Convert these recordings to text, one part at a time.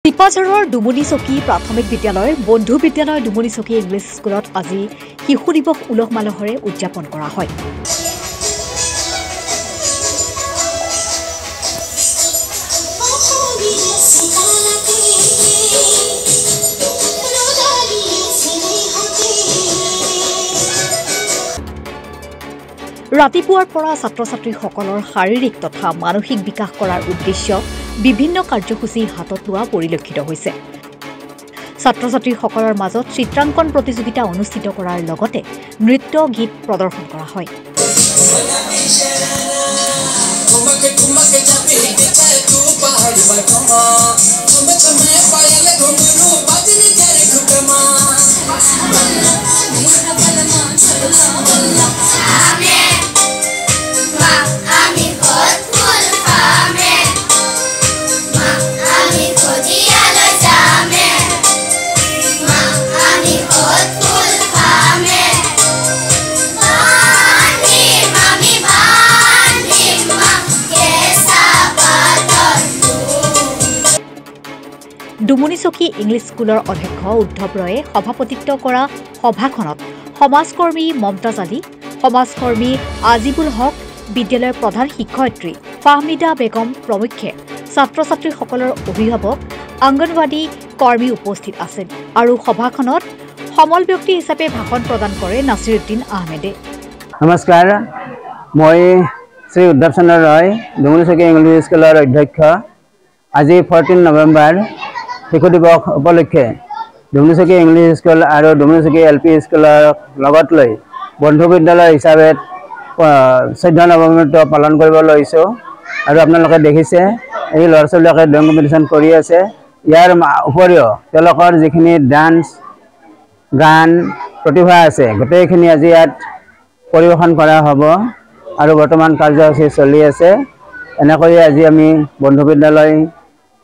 চিপাঝাৰৰ ডুমুনিচকী প্ৰাথমিক বিদ্যালয়ৰ বন্ধু বিদ্যালয় ডুমুনিচকী ইংলিছ স্কুলত আজি শিশু দিৱস উলহ মালহেৰে উদযাপন কৰা হয়। ৰাতিপুৱাৰ পৰা ছাত্ৰ-ছাত্ৰীসকলৰ শাৰীৰিক তথা মানসিক বিকাশ কৰাৰ উদ্দেশ্য বিভিন্ন কাৰ্যসূচী হাতত লোৱা পৰিলক্ষিত হৈছে। ছাত্ৰ-ছাত্ৰীসকলৰ মাজত চিত্ৰাংকন প্ৰতিযোগিতা অনুষ্ঠিত কৰাৰ লগতে নৃত্য গীত প্ৰদৰ্শন কৰা হয়। ডুমুনিচকী ইংলিছ স্কুলৰ অধ্যক্ষ উদ্ধৱ ৰয়ে সভাপতিত্ব কৰা সভাখনত সমাজকৰ্মী মমতাজ আলী, সমাজকৰ্মী আজিবুল হক, বিদ্যালয়ৰ প্ৰধান শিক্ষয়িত্ৰী ফাহমিদা বেগম প্ৰমুখ্যে ছাত্ৰ-ছাত্ৰীসকলৰ অভিভাৱক, অংগনৱাড়ী কৰ্মী উপস্থিত আছিল আৰু সভাখনত সমল ব্যক্তি হিচাপে ভাষণ প্ৰদান কৰে নাছিৰুদ্দিন আহমেদে। নমস্কাৰ, মই শ্ৰী উদ্ধৱ চন্দ্ৰ ৰয়, ডুমুনিচকী ইংলিছ স্কুলৰ অধ্যক্ষ। আজি 14 নৱেম্বৰ শিশু দিৱস উপলক্ষে ডুমুনিচকী ইংলিছ স্কুল আৰু ডুমুনিচকী LP স্কুলৰ লগত লৈ বন্ধু বিদ্যালয় হিচাপে 14 নৱেম্বৰটো পালন কৰিব লৈছোঁ। আৰু আপোনালোকে দেখিছে এই ল'ৰা ছোৱালীবিলাকে ড্ৰয়িং কম্পিটিশ্যন কৰি আছে। ইয়াৰ উপৰিও তেওঁলোকৰ যিখিনি ডান্স, গান প্ৰতিভা আছে গোটেইখিনি আজি ইয়াত পৰিৱেশন কৰা হ'ব আৰু বৰ্তমান কাৰ্যসূচী চলি আছে। এনেকৈ আজি আমি বন্ধু বিদ্যালয়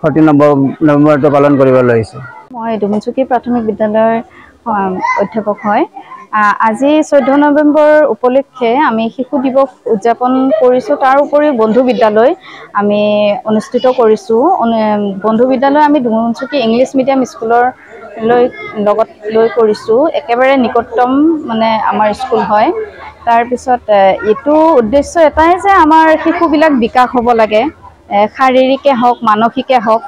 14 নৱেম্বৰটো পালন কৰিব লৈছোঁ। মই ডুমুনিচকী প্ৰাথমিক বিদ্যালয়ৰ অধ্যাপক হয়। আজি 14 নৱেম্বৰ উপলক্ষে আমি শিশু দিৱস উদযাপন কৰিছোঁ। তাৰ উপৰিও বন্ধু বিদ্যালয় আমি অনুষ্ঠিত কৰিছোঁ। বন্ধু বিদ্যালয় আমি ডুমুনিচকী ইংলিছ মিডিয়াম স্কুলৰ লগত লৈ কৰিছোঁ। একেবাৰে নিকটতম আমাৰ স্কুল হয়। তাৰপিছত এইটো উদ্দেশ্য এটাই যে আমাৰ শিশুবিলাক বিকাশ হ'ব লাগে, শাৰীৰিকে হওক মানসিকে হওক,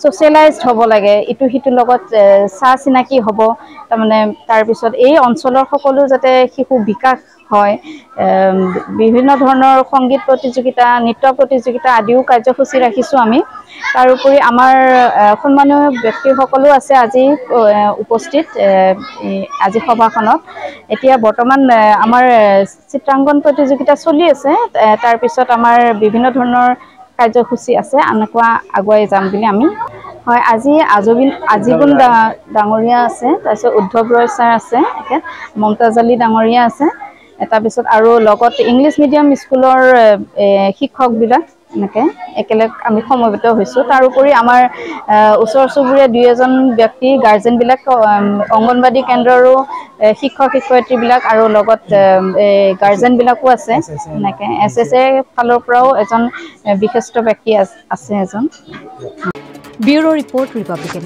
ছ'চিয়েলাইজড হ'ব লাগে, ইটো সিটোৰ লগত চা চিনাকি হ'ব। তাৰপিছত এই অঞ্চলৰ সকলো যাতে শিশু বিকাশ হয়, বিভিন্ন ধৰণৰ সংগীত প্ৰতিযোগিতা, নৃত্য প্ৰতিযোগিতা আদিও কাৰ্যসূচী ৰাখিছোঁ আমি। তাৰোপৰি আমাৰ সন্মানীয় ব্যক্তিসকলো আছে আজি উপস্থিত আজি সভাখনত। এতিয়া বৰ্তমান আমাৰ চিত্ৰাংকন প্ৰতিযোগিতা চলি আছে। তাৰপিছত আমাৰ বিভিন্ন ধৰণৰ কাৰ্যসূচী আছে, এনেকুৱা আগুৱাই যাম বুলি আমি। হয়, আজি আজিবুল ডাঙৰীয়া আছে, তাৰপিছত উদ্ধৱ ৰয় ছাৰ আছে, মমতাজ আলী ডাঙৰীয়া আছে, তাৰপিছত আৰু লগত ইংলিছ মিডিয়াম স্কুলৰ শিক্ষকবিলাক এনেকৈ একেলগে আমি সমবেত হৈছোঁ। তাৰোপৰি আমাৰ ওচৰ চুবুৰীয়া 2-এজন ব্যক্তি, গাৰ্জেনবিলাক, অংগনৱাড়ী কেন্দ্ৰৰো শিক্ষক শিক্ষয়িত্ৰীবিলাক আৰু লগত গাৰ্জেনবিলাকো আছে। এনেকৈ SSA ফালৰ পৰাও এজন বিশিষ্ট ব্যক্তি আছে এজন। Bureau report Republican.